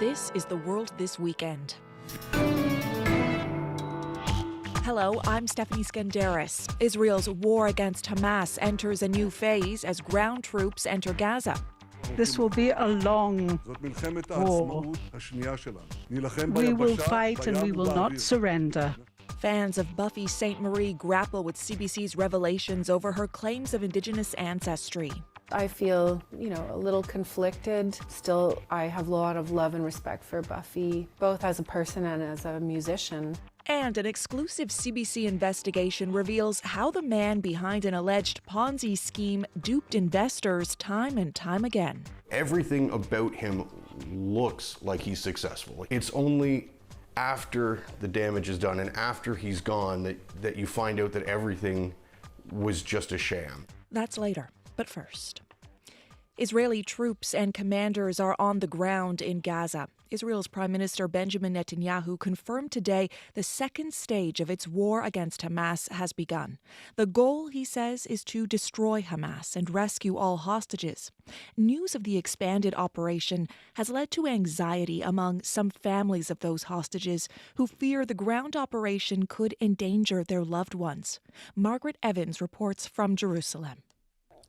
This is The World This Weekend. Hello, I'm Stephanie Skandaris. Israel's war against Hamas enters a new phase as ground troops enter Gaza. This will be a long war. We will fight and we will not surrender. Fans of Buffy Sainte-Marie grapple with CBC's revelations over her claims of Indigenous ancestry. I feel, a little conflicted. Still, I have a lot of love and respect for Buffy, both as a person and as a musician. And an exclusive CBC investigation reveals how the man behind an alleged Ponzi scheme duped investors time and time again. Everything about him looks like he's successful. It's only after the damage is done and after he's gone that you find out that everything was just a sham. That's later. But first, Israeli troops and commanders are on the ground in Gaza. Israel's Prime Minister Benjamin Netanyahu confirmed today the second stage of its war against Hamas has begun. The goal, he says, is to destroy Hamas and rescue all hostages. News of the expanded operation has led to anxiety among some families of those hostages who fear the ground operation could endanger their loved ones. Margaret Evans reports from Jerusalem.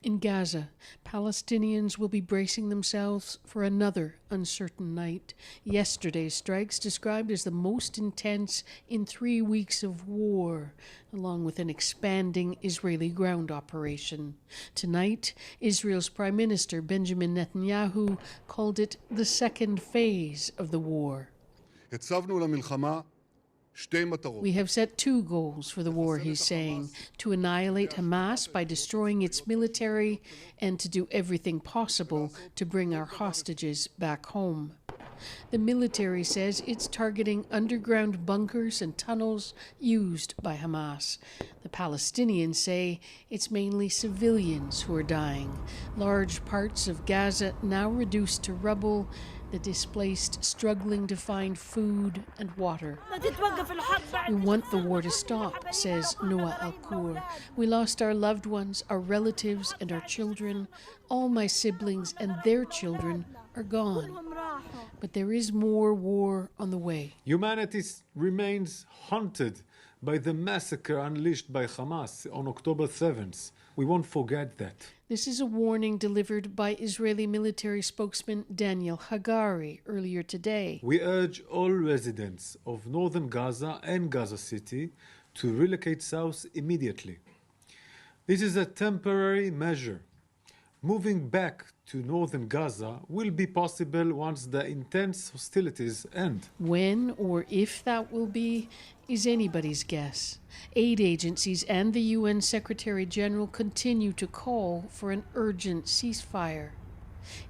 In Gaza, Palestinians will be bracing themselves for another uncertain night. Yesterday's strikes described as the most intense in 3 weeks of war, along with an expanding Israeli ground operation. Tonight, Israel's Prime Minister Benjamin Netanyahu called it the second phase of the war. We have set two goals for the war, he's saying, to annihilate Hamas by destroying its military and to do everything possible to bring our hostages back home. The military says it's targeting underground bunkers and tunnels used by Hamas. The Palestinians say it's mainly civilians who are dying. Large parts of Gaza now reduced to rubble, the displaced struggling to find food and water. We want the war to stop, says Noah Al-Kur. We lost our loved ones, our relatives, and our children. All my siblings and their children are gone. But there is more war on the way. Humanity remains haunted by the massacre unleashed by Hamas on October 7th. We won't forget that. This is a warning delivered by Israeli military spokesman Daniel Hagari earlier today. We urge all residents of northern Gaza and Gaza City to relocate south immediately. This is a temporary measure. Moving back to northern Gaza will be possible once the intense hostilities end. When or if that will be is anybody's guess. Aid agencies and the UN Secretary General continue to call for an urgent ceasefire.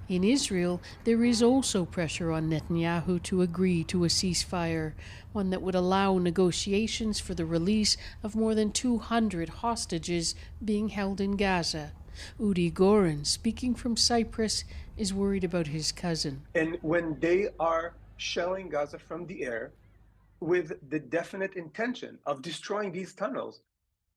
In Israel, there is also pressure on Netanyahu to agree to a ceasefire, one that would allow negotiations for the release of more than 200 hostages being held in Gaza. Udi Goren, speaking from Cyprus, is worried about his cousin. And when they are shelling Gaza from the air with the definite intention of destroying these tunnels,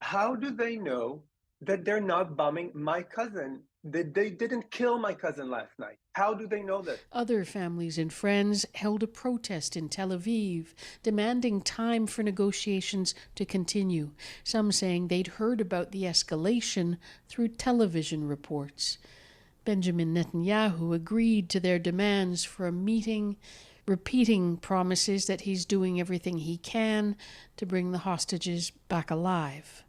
how do they know that they're not bombing my cousin, that they didn't kill my cousin last night? How do they know that? Other families and friends held a protest in Tel Aviv, demanding time for negotiations to continue, some saying they'd heard about the escalation through television reports. Benjamin Netanyahu agreed to their demands for a meeting, repeating promises that he's doing everything he can to bring the hostages back alive.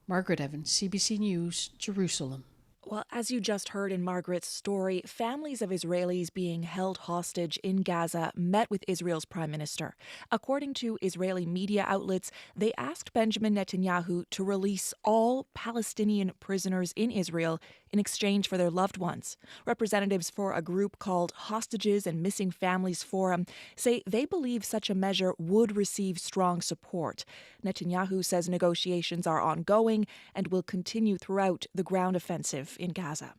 Margaret Evans, CBC News, Jerusalem. Well, as you just heard in Margaret's story, families of Israelis being held hostage in Gaza met with Israel's prime minister. According to Israeli media outlets, they asked Benjamin Netanyahu to release all Palestinian prisoners in Israel in exchange for their loved ones. Representatives for a group called Hostages and Missing Families Forum say they believe such a measure would receive strong support. Netanyahu says negotiations are ongoing and will continue throughout the ground offensive in Gaza.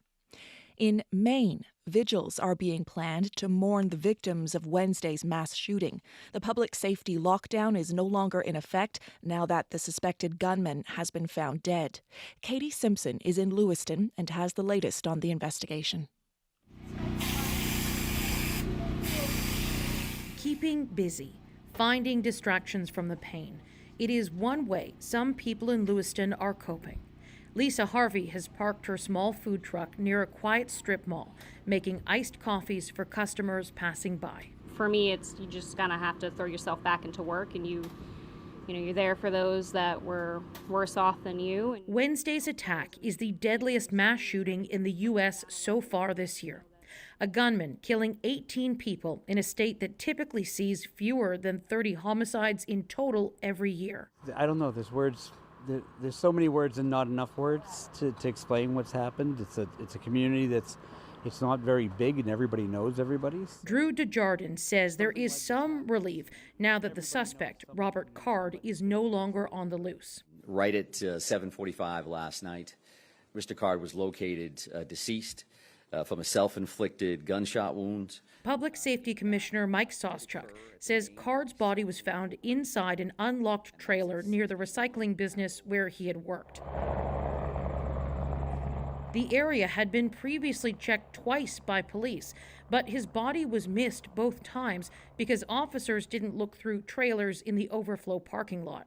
In Maine, vigils are being planned to mourn the victims of Wednesday's mass shooting. The public safety lockdown is no longer in effect now that the suspected gunman has been found dead. Katie Simpson is in Lewiston and has the latest on the investigation. keeping busy, finding distractions from the pain. It is one way some people in Lewiston are coping. Lisa Harvey has parked her small food truck near a quiet strip mall, making iced coffees for customers passing by. For me, it's you just kind of have to throw yourself back into work, and you're there for those that were worse off than you. Wednesday's attack is the deadliest mass shooting in the U.S. so far this year. A gunman killing 18 people in a state that typically sees fewer than 30 homicides in total every year. I don't know, there's so many words and not enough words to explain what's happened. It's a community it's not very big and everybody knows everybody. Drew Desjardins says there is some relief now that the suspect, Robert Card, is no longer on the loose. Right at 7:45 last night, Mr. Card was located deceased from a self-inflicted gunshot wound. Public Safety Commissioner Mike Soschuk says Card's body was found inside an unlocked trailer near the recycling business where he had worked. The area had been previously checked twice by police, but his body was missed both times because officers didn't look through trailers in the overflow parking lot.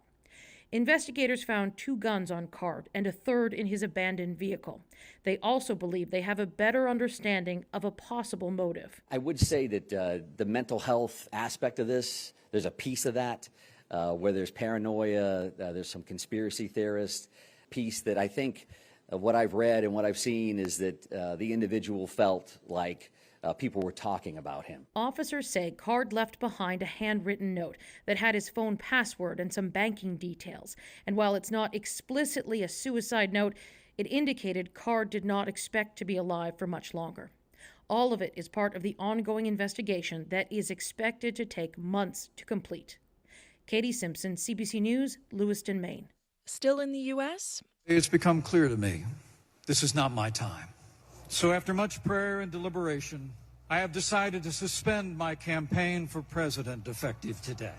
Investigators found 2 guns on Card and a third in his abandoned vehicle. They also believe they have a better understanding of a possible motive. I would say that the mental health aspect of this, there's a piece of that where there's paranoia, there's some conspiracy theorist piece that I think what I've read and what I've seen is that the individual felt like people were talking about him. Officers say Card left behind a handwritten note that had his phone password and some banking details. And while it's not explicitly a suicide note, it indicated Card did not expect to be alive for much longer. All of it is part of the ongoing investigation that is expected to take months to complete. Katie Simpson, CBC News, Lewiston, Maine. Still in the U.S.? It's become clear to me this is not my time. So after much prayer and deliberation, I have decided to suspend my campaign for president effective today.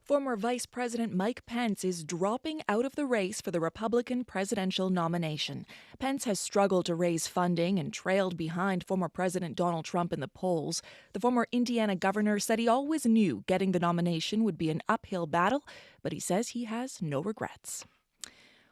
Former Vice President Mike Pence is dropping out of the race for the Republican presidential nomination. Pence has struggled to raise funding and trailed behind former President Donald Trump in the polls. The former Indiana governor said he always knew getting the nomination would be an uphill battle, but he says he has no regrets.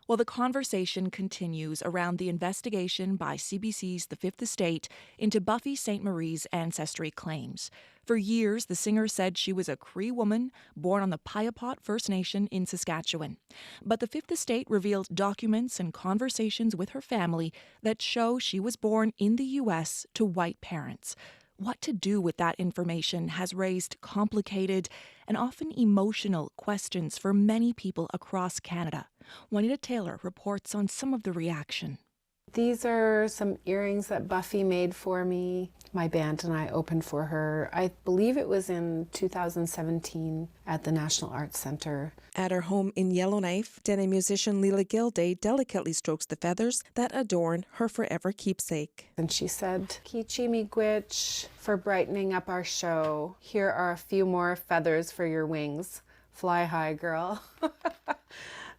Well, the conversation continues around the investigation by CBC's The Fifth Estate into Buffy Sainte-Marie's ancestry claims. For years, the singer said she was a Cree woman born on the Piapot First Nation in Saskatchewan. But the Fifth Estate revealed documents and conversations with her family that show she was born in the U.S. to white parents. What to do with that information has raised complicated and often emotional questions for many people across Canada. Juanita Taylor reports on some of the reaction. These are some earrings that Buffy made for me. My band and I opened for her. I believe it was in 2017 at the National Arts Centre. At her home in Yellowknife, Dene musician Leela Gilday delicately strokes the feathers that adorn her forever keepsake. And she said, "Kichi miigwech for brightening up our show. Here are a few more feathers for your wings. Fly high, girl."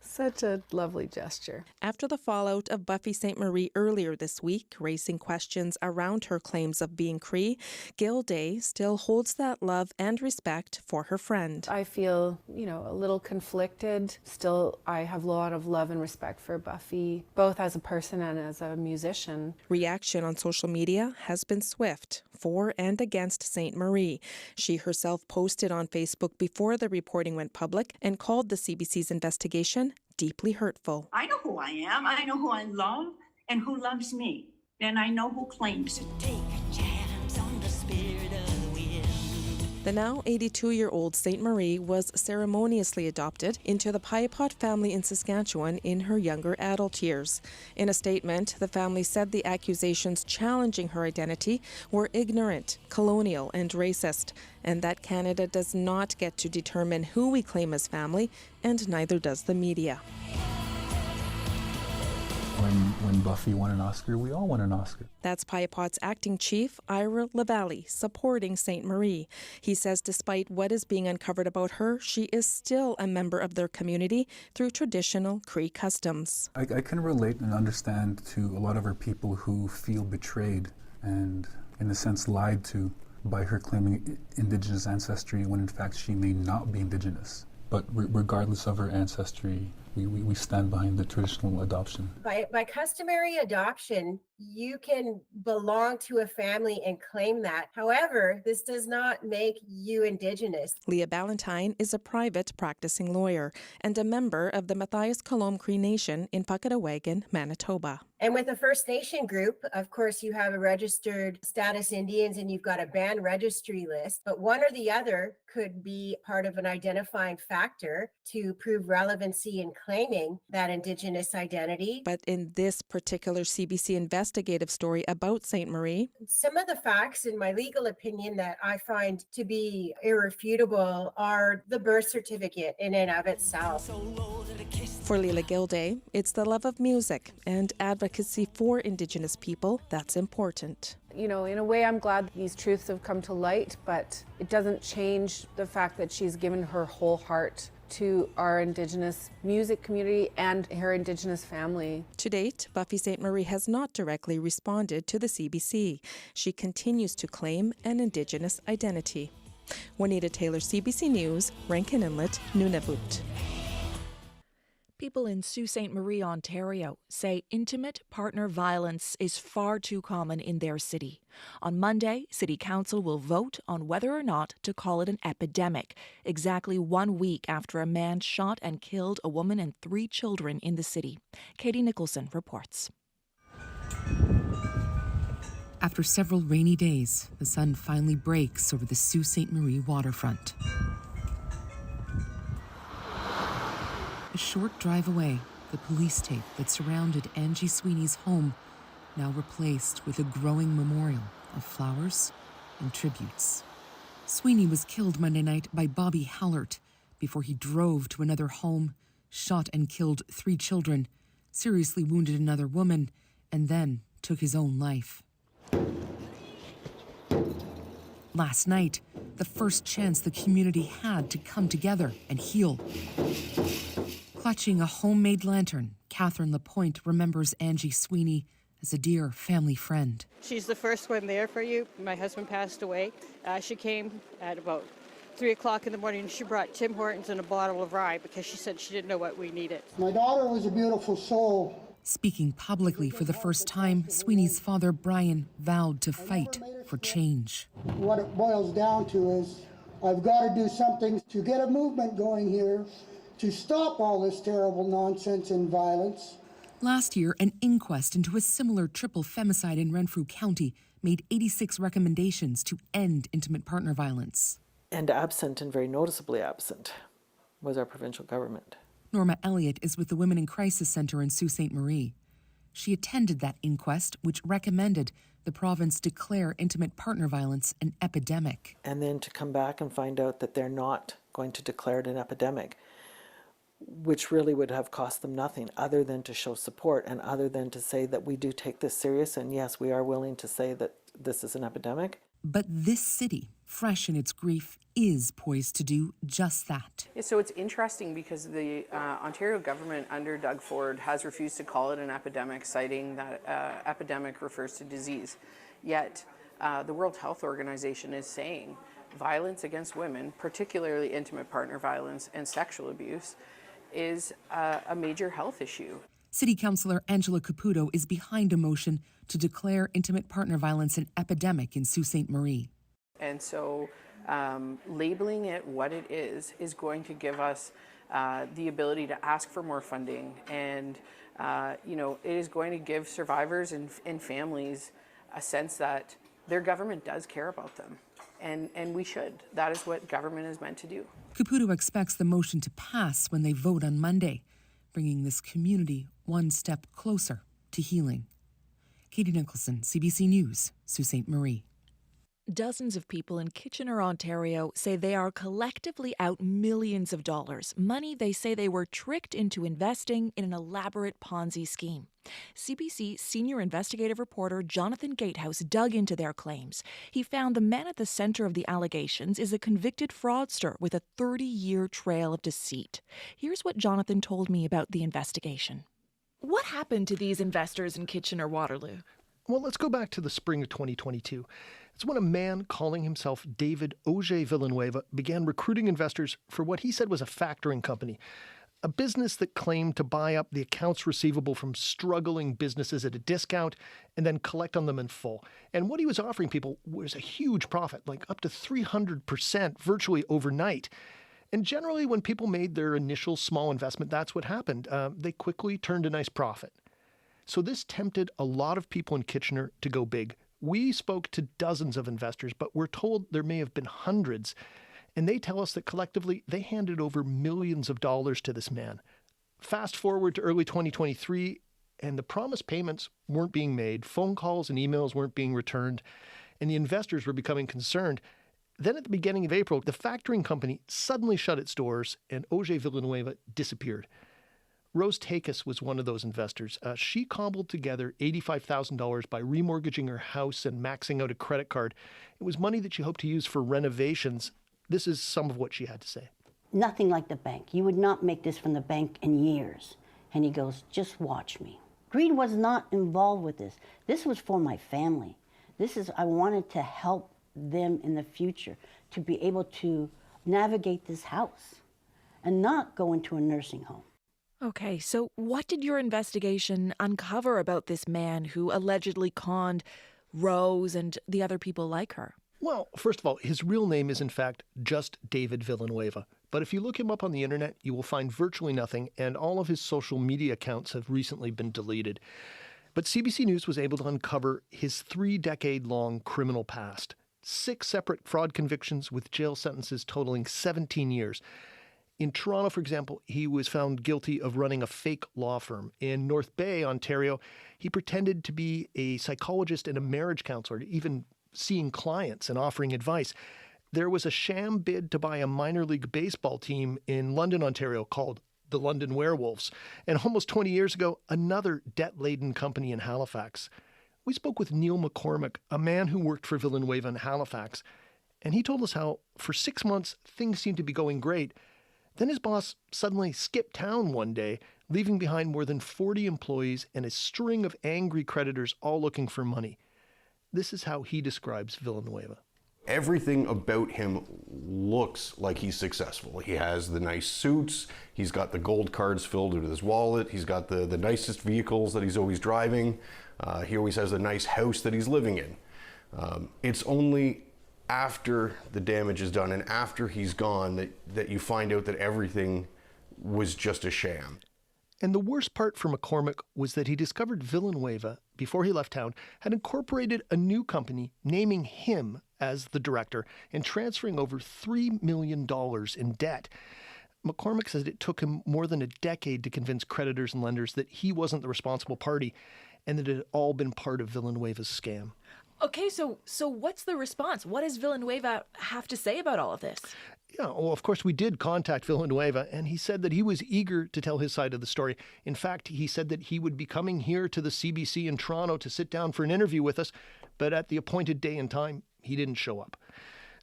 Such a lovely gesture. After the fallout of Buffy Sainte-Marie earlier this week, raising questions around her claims of being Cree, Gilday still holds that love and respect for her friend. I feel, a little conflicted. Still, I have a lot of love and respect for Buffy, both as a person and as a musician. Reaction on social media has been swift, for and against Sainte-Marie. She herself posted on Facebook before the reporting went public and called the CBC's investigation deeply hurtful. I know who I am. I know who I love and who loves me. And I know who claims to take a chance on the spirit of the wind. The now 82-year-old Sainte-Marie was ceremoniously adopted into the Piapot family in Saskatchewan in her younger adult years. In a statement, the family said the accusations challenging her identity were ignorant, colonial, and racist, and that Canada does not get to determine who we claim as family, and neither does the media. When Buffy won an Oscar, we all won an Oscar. That's Piapot's acting chief, Ira Lavallee, supporting Sainte-Marie. He says despite what is being uncovered about her, she is still a member of their community through traditional Cree customs. I can relate and understand to a lot of our people who feel betrayed and, in a sense, lied to by her claiming Indigenous ancestry when in fact she may not be Indigenous. But regardless of her ancestry, we stand behind the traditional adoption. By customary adoption, you can belong to a family and claim that. However, this does not make you Indigenous. Leah Ballantyne is a private practicing lawyer and a member of the Matthias Kalom Cree Nation in Pakatawagan, Manitoba. And with a First Nation group, of course, you have a registered status Indians and you've got a band registry list, but one or the other could be part of an identifying factor to prove relevancy in claiming that Indigenous identity. But in this particular CBC investigative story about Sainte-Marie, some of the facts, in my legal opinion, that I find to be irrefutable are the birth certificate in and of itself. For Lila Gilday, it's the love of music and advocacy for Indigenous people that's important. You know, in a way, I'm glad these truths have come to light, but it doesn't change the fact that she's given her whole heart to our Indigenous music community and her Indigenous family. To date, Buffy Sainte-Marie has not directly responded to the CBC. She continues to claim an Indigenous identity. Juanita Taylor, CBC News, Rankin Inlet, Nunavut. People in Sault Ste. Marie, Ontario, say intimate partner violence is far too common in their city. On Monday, City Council will vote on whether or not to call it an epidemic, exactly 1 week after a man shot and killed a woman and 3 children in the city. Katie Nicholson reports. After several rainy days, the sun finally breaks over the Sault Ste. Marie waterfront. A short drive away, the police tape that surrounded Angie Sweeney's home now replaced with a growing memorial of flowers and tributes. Sweeney was killed Monday night by Bobby Hallert before he drove to another home, shot and killed 3 children, seriously wounded another woman, and then took his own life. Last night, the first chance the community had to come together and heal. Clutching a homemade lantern, Catherine Lapointe remembers Angie Sweeney as a dear family friend. She's the first one there for you. My husband passed away. She came at about 3 o'clock in the morning. She brought Tim Hortons and a bottle of rye because she said she didn't know what we needed. My daughter was a beautiful soul. Speaking publicly for the first time, Sweeney's father, Brian, vowed to fight for change. What it boils down to is I've got to do something to get a movement going here to stop all this terrible nonsense and violence. Last year, an inquest into a similar triple femicide in Renfrew County made 86 recommendations to end intimate partner violence. And absent, and very noticeably absent, was our provincial government. Norma Elliott is with the Women in Crisis Centre in Sault Ste. Marie. She attended that inquest, which recommended the province declare intimate partner violence an epidemic. And then to come back and find out that they're not going to declare it an epidemic, which really would have cost them nothing other than to show support and other than to say that we do take this serious and yes, we are willing to say that this is an epidemic. But this city, fresh in its grief, is poised to do just that. Yeah, so it's interesting because the Ontario government under Doug Ford has refused to call it an epidemic, citing that epidemic refers to disease. Yet the World Health Organization is saying violence against women, particularly intimate partner violence and sexual abuse, is a major health issue. City Councillor Angela Caputo is behind a motion to declare intimate partner violence an epidemic in Sault Ste. Marie. And so labeling it what it is going to give us the ability to ask for more funding. And, it is going to give survivors and families a sense that their government does care about them. And we should. That is what government is meant to do. Caputo expects the motion to pass when they vote on Monday, bringing this community one step closer to healing. Katie Nicholson, CBC News, Sault Ste. Marie. Dozens of people in Kitchener, Ontario say they are collectively out millions of dollars, money they say they were tricked into investing in an elaborate Ponzi scheme. CBC senior investigative reporter Jonathan Gatehouse dug into their claims. He found the man at the center of the allegations is a convicted fraudster with a 30-year trail of deceit. Here's what Jonathan told me about the investigation. What happened to these investors in Kitchener-Waterloo? Well, let's go back to the spring of 2022. It's when a man calling himself David Auger Villanueva began recruiting investors for what he said was a factoring company, a business that claimed to buy up the accounts receivable from struggling businesses at a discount and then collect on them in full. And what he was offering people was a huge profit, like up to 300% virtually overnight. And generally, when people made their initial small investment, that's what happened. They quickly turned a nice profit. So this tempted a lot of people in Kitchener to go big. We spoke to dozens of investors, but we're told there may have been hundreds. And they tell us that collectively, they handed over millions of dollars to this man. Fast forward to early 2023, and the promised payments weren't being made. Phone calls and emails weren't being returned, and the investors were becoming concerned. Then at the beginning of April, the factoring company suddenly shut its doors, and Auger Villanueva disappeared. Rose Takis was one of those investors. She cobbled together $85,000 by remortgaging her house and maxing out a credit card. It was money that she hoped to use for renovations. This is some of what she had to say. Nothing like the bank. You would not make this from the bank in years. And he goes, just watch me. Greed was not involved with this. This was for my family. I wanted to help them in the future to be able to navigate this house and not go into a nursing home. Okay, so what did your investigation uncover about this man who allegedly conned Rose and the other people like her? Well, first of all, his real name is in fact just David Villanueva. But if you look him up on the internet, you will find virtually nothing, and all of his social media accounts have recently been deleted. But CBC News was able to uncover his 3-decade-long criminal past. 6 separate fraud convictions with jail sentences totaling 17 years. In Toronto, for example, he was found guilty of running a fake law firm. In North Bay, Ontario, he pretended to be a psychologist and a marriage counselor, even seeing clients and offering advice. There was a sham bid to buy a minor league baseball team in London, Ontario, called the London Werewolves. And almost 20 years ago, another debt-laden company in Halifax. We spoke with Neil McCormick, a man who worked for Villanueva in Halifax, and he told us how, for 6 months, things seemed to be going great. Then his boss suddenly skipped town one day, leaving behind more than 40 employees and a string of angry creditors all looking for money. This is how he describes Villanueva. Everything about him looks like he's successful. He has the nice suits, he's got the gold cards filled with his wallet, he's got the nicest vehicles that he's always driving, he always has a nice house that he's living in. It's only after the damage is done and after he's gone that you find out that everything was just a sham. And the worst part for McCormick was that he discovered Villanueva, before he left town, had incorporated a new company, naming him as the director and transferring over $3 million in debt. McCormick says it took him more than a decade to convince creditors and lenders that he wasn't the responsible party and that it had all been part of Villanueva's scam. Okay, so what's the response? What does Villanueva have to say about all of this? Yeah, well, of course, we did contact Villanueva, and he said that he was eager to tell his side of the story. In fact, he said that he would be coming here to the CBC in Toronto to sit down for an interview with us, but at the appointed day and time, he didn't show up.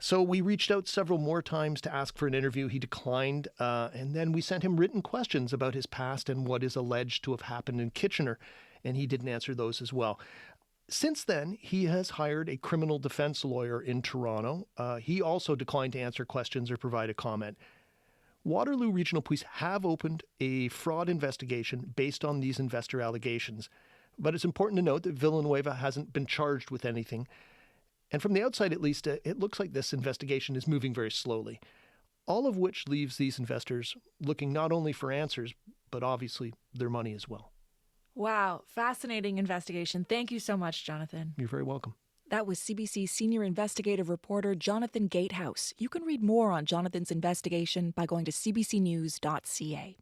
So we reached out several more times to ask for an interview. He declined, and then we sent him written questions about his past and what is alleged to have happened in Kitchener, and he didn't answer those as well. Since then, he has hired a criminal defense lawyer in Toronto. He also declined to answer questions or provide a comment. Waterloo Regional Police have opened a fraud investigation based on these investor allegations. But it's important to note that Villanueva hasn't been charged with anything. And from the outside, at least, it looks like this investigation is moving very slowly. All of which leaves these investors looking not only for answers, but obviously their money as well. Wow, fascinating investigation. Thank you so much, Jonathan. You're very welcome. That was CBC senior investigative reporter Jonathan Gatehouse. You can read more on Jonathan's investigation by going to CBCNews.ca.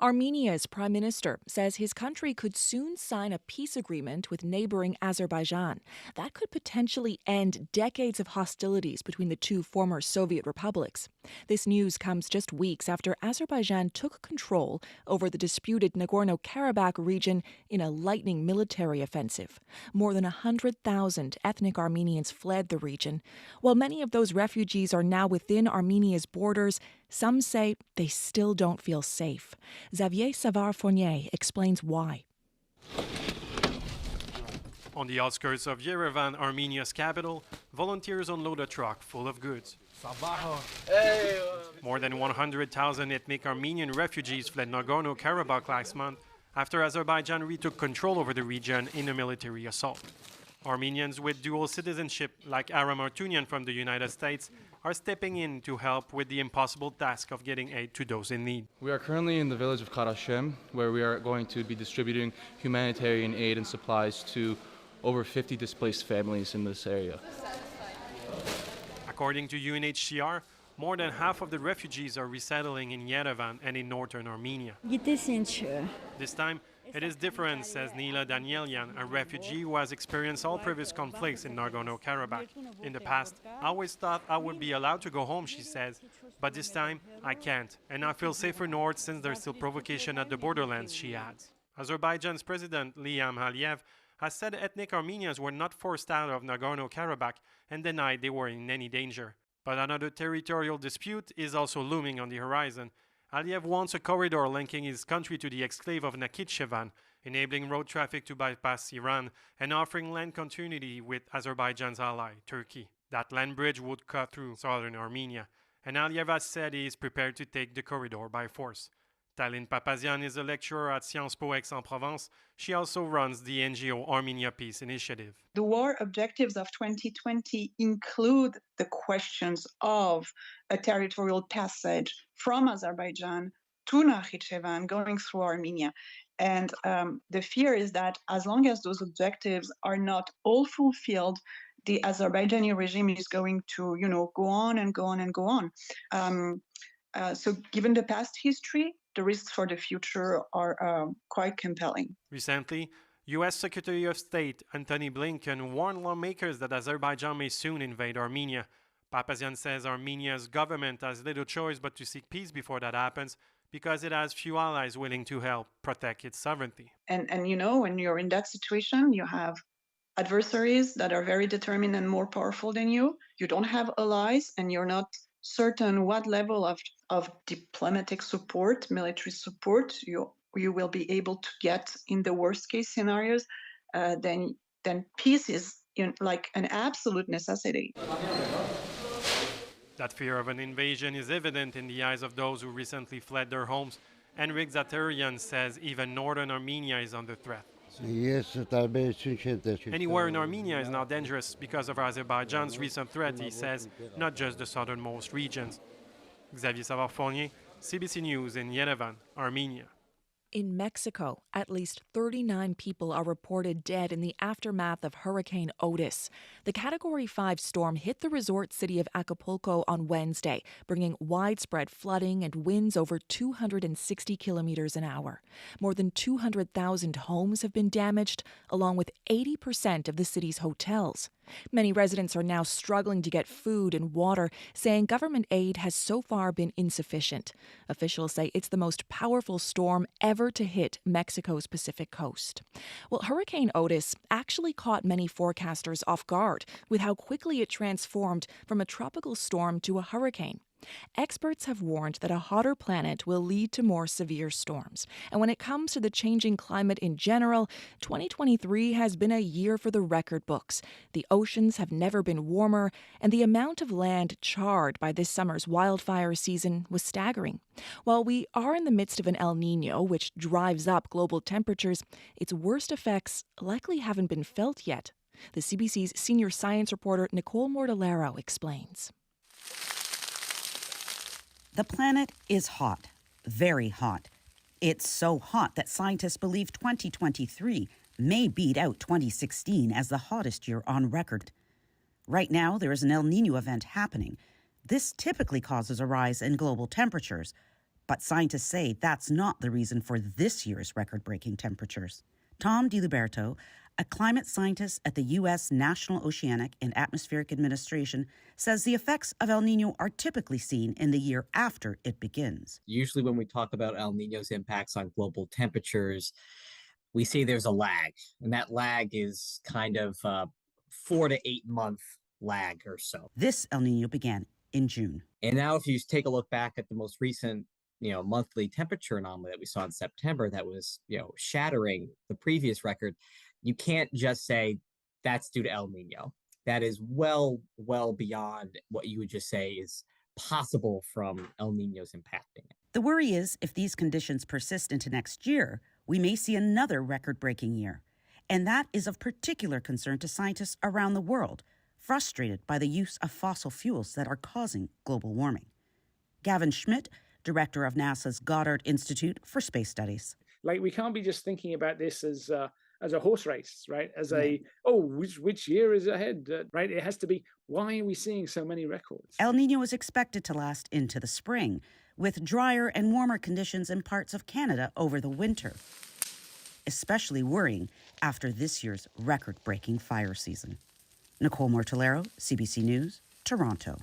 Armenia's prime minister says his country could soon sign a peace agreement with neighboring Azerbaijan. That could potentially end decades of hostilities between the two former Soviet republics. This news comes just weeks after Azerbaijan took control over the disputed Nagorno-Karabakh region in a lightning military offensive. More than 100,000 ethnic Armenians fled the region. While many of those refugees are now within Armenia's borders, some say they still don't feel safe. Xavier Savard-Fournier explains why. On the outskirts of Yerevan, Armenia's capital, volunteers unload a truck full of goods. More than 100,000 ethnic Armenian refugees fled Nagorno-Karabakh last month after Azerbaijan retook control over the region in a military assault. Armenians with dual citizenship, like Aram Artunian from the United States, are stepping in to help with the impossible task of getting aid to those in need. We are currently in the village of Karashem, where we are going to be distributing humanitarian aid and supplies to over 50 displaced families in this area. According to UNHCR, more than half of the refugees are resettling in Yerevan and in northern Armenia. This time, it is different, says Nila Danielyan, a refugee who has experienced all previous conflicts in Nagorno-Karabakh. In the past, I always thought I would be allowed to go home, she says, but this time I can't, and I feel safer north since there's still provocation at the borderlands, she adds. Azerbaijan's president, Ilham Aliyev, has said ethnic Armenians were not forced out of Nagorno-Karabakh and denied they were in any danger. But another territorial dispute is also looming on the horizon. Aliyev wants a corridor linking his country to the exclave of Nakhchivan, enabling road traffic to bypass Iran and offering land continuity with Azerbaijan's ally, Turkey. That land bridge would cut through southern Armenia, and Aliyev has said he is prepared to take the corridor by force. Taline Papazian is a lecturer at Sciences Po Aix-en-Provence. She also runs the NGO Armenia Peace Initiative. The war objectives of 2020 include the questions of a territorial passage from Azerbaijan to Nakhchivan going through Armenia. And the fear is that as long as those objectives are not all fulfilled, the Azerbaijani regime is going to, go on and go on and go on. So given the past history, the risks for the future are quite compelling. Recently, U.S. Secretary of State Antony Blinken warned lawmakers that Azerbaijan may soon invade Armenia. Papazian says Armenia's government has little choice but to seek peace before that happens because it has few allies willing to help protect its sovereignty. And when you're in that situation, you have adversaries that are very determined and more powerful than you. You don't have allies, and you're not certain what level of diplomatic support, military support you will be able to get in the worst case scenarios, then peace is like an absolute necessity. That fear of an invasion is evident in the eyes of those who recently fled their homes. Enrik Zaterian says even northern Armenia is under threat. Anywhere in Armenia is now dangerous because of Azerbaijan's recent threat, he says, not just the southernmost regions. Xavier Savard-Fournier, CBC News in Yerevan, Armenia. In Mexico, at least 39 people are reported dead in the aftermath of Hurricane Otis. The Category 5 storm hit the resort city of Acapulco on Wednesday, bringing widespread flooding and winds over 260 kilometers an hour. More than 200,000 homes have been damaged, along with 80% of the city's hotels. Many residents are now struggling to get food and water, saying government aid has so far been insufficient. Officials say it's the most powerful storm ever to hit Mexico's Pacific coast. Well, Hurricane Otis actually caught many forecasters off guard with how quickly it transformed from a tropical storm to a hurricane. Experts have warned that a hotter planet will lead to more severe storms. And when it comes to the changing climate in general, 2023 has been a year for the record books. The oceans have never been warmer, and the amount of land charred by this summer's wildfire season was staggering. While we are in the midst of an El Niño, which drives up global temperatures, its worst effects likely haven't been felt yet. The CBC's senior science reporter Nicole Mortellaro explains. The planet is hot, very hot. It's so hot that scientists believe 2023 may beat out 2016 as the hottest year on record. Right now, there is an El Niño event happening. This typically causes a rise in global temperatures, but scientists say that's not the reason for this year's record-breaking temperatures. Tom DiLiberto, a climate scientist at the U.S. National Oceanic and Atmospheric Administration, says the effects of El Niño are typically seen in the year after it begins. Usually when we talk about El Niño's impacts on global temperatures, we say there's a lag, and that lag is kind of 4 to 8 month lag or so. This El Niño began in June. And now if you take a look back at the most recent monthly temperature anomaly that we saw in September that was, shattering the previous record, you can't just say that's due to El Nino. That is well beyond what you would just say is possible from El Nino's impacting it. The worry is if these conditions persist into next year, we may see another record-breaking year. And that is of particular concern to scientists around the world, frustrated by the use of fossil fuels that are causing global warming. Gavin Schmidt, director of NASA's Goddard Institute for Space Studies. Like, we can't be just thinking about this as a horse race, right? As which year is ahead, right? It has to be, why are we seeing so many records? El Nino is expected to last into the spring, with drier and warmer conditions in parts of Canada over the winter. Especially worrying after this year's record-breaking fire season. Nicole Mortellero, CBC News, Toronto.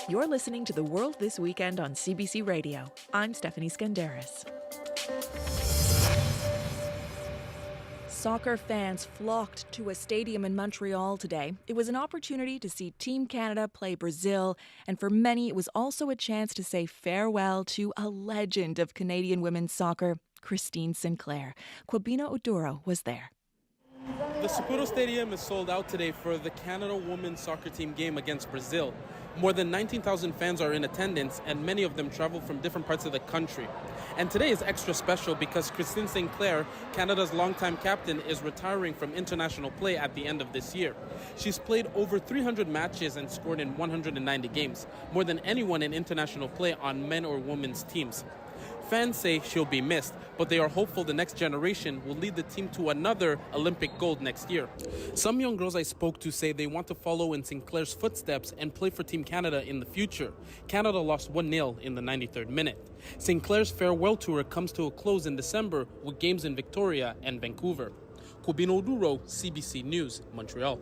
You're listening to The World This Weekend on CBC Radio. I'm Stephanie Skandaris. Soccer fans flocked to a stadium in Montreal today. It was an opportunity to see Team Canada play Brazil, and for many, it was also a chance to say farewell to a legend of Canadian women's soccer, Christine Sinclair. Kwabena Oduro was there. The Saputo Stadium is sold out today for the Canada women's soccer team game against Brazil. More than 19,000 fans are in attendance, and many of them travel from different parts of the country. And today is extra special because Christine Sinclair, Canada's longtime captain, is retiring from international play at the end of this year. She's played over 300 matches and scored in 190 games, more than anyone in international play on men or women's teams. Fans say she'll be missed, but they are hopeful the next generation will lead the team to another Olympic gold next year. Some young girls I spoke to say they want to follow in Sinclair's footsteps and play for Team Canada in the future. Canada lost 1-0 in the 93rd minute. Sinclair's farewell tour comes to a close in December with games in Victoria and Vancouver. Kwabena Oduro, CBC News, Montreal.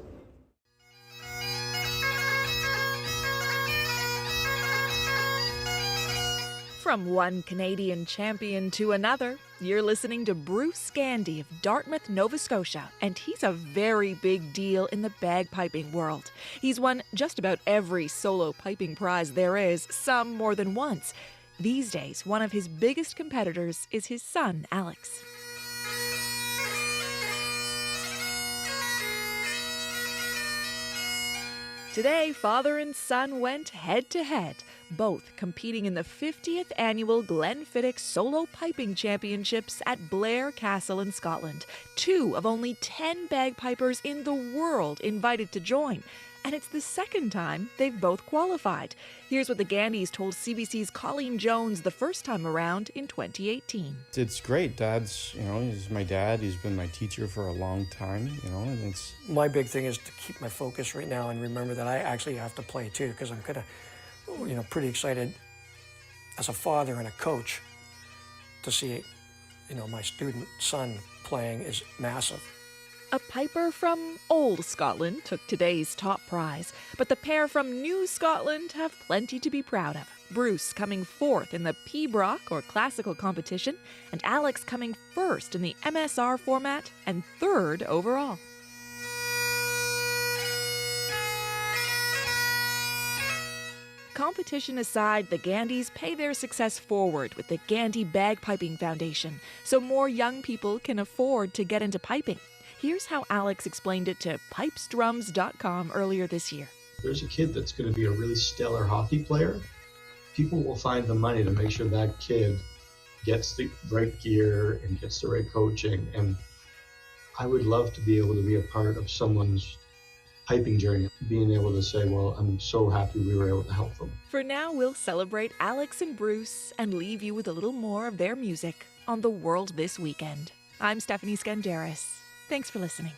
From one Canadian champion to another, you're listening to Bruce Gandy of Dartmouth, Nova Scotia, and he's a very big deal in the bagpiping world. He's won just about every solo piping prize there is, some more than once. These days, one of his biggest competitors is his son, Alex. Today, father and son went head-to-head, both competing in the 50th annual Glenfiddich Solo Piping Championships at Blair Castle in Scotland. 2 of only 10 bagpipers in the world invited to join. And it's the second time they've both qualified. Here's what the Gandys told CBC's Colleen Jones the first time around in 2018. It's great. Dad's, he's my dad. He's been my teacher for a long time, and it's... My big thing is to keep my focus right now and remember that I actually have to play too, because I'm kind of, pretty excited as a father and a coach to see, my student son playing is massive. A piper from Old Scotland took today's top prize, but the pair from New Scotland have plenty to be proud of. Bruce coming 4th in the Pibroch or classical competition, and Alex coming 1st in the MSR format and 3rd overall. Competition aside, the Gandys pay their success forward with the Gandy Bagpiping Foundation, so more young people can afford to get into piping. Here's how Alex explained it to pipesdrums.com earlier this year. There's a kid that's going to be a really stellar hockey player. People will find the money to make sure that kid gets the right gear and gets the right coaching. And I would love to be able to be a part of someone's piping journey, being able to say, well, I'm so happy we were able to help them. For now, we'll celebrate Alex and Bruce and leave you with a little more of their music on The World This Weekend. I'm Stephanie Skandaris. Thanks for listening.